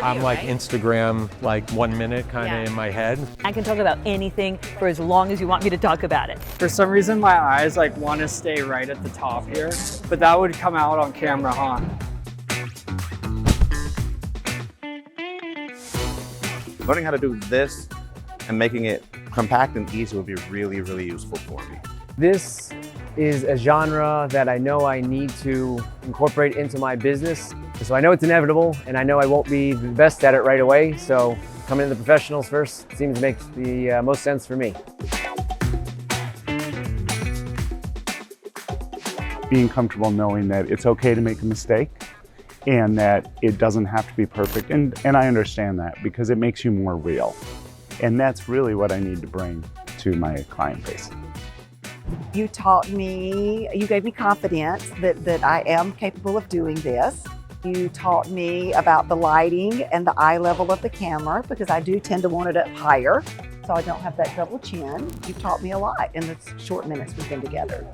I'm like Instagram, like 1 minute kind of in my head. I can talk about anything for as long as you want me to talk about it. For some reason, my eyes like want to stay right at the top here, but that would come out on camera, huh? Learning how to do this and making it compact and easy will be really, really useful for me. This is a genre that I know I need to incorporate into my business. So I know it's inevitable, and I know I won't be the best at it right away. So coming into the professionals first seems to make the most sense for me. Being comfortable knowing that it's okay to make a mistake and that it doesn't have to be perfect. And I understand that because it makes you more real. And that's really what I need to bring to my client base. You taught me, you gave me confidence that I am capable of doing this. You taught me about the lighting and the eye level of the camera because I do tend to want it up higher so I don't have that double chin. You've taught me a lot in the short minutes we've been together.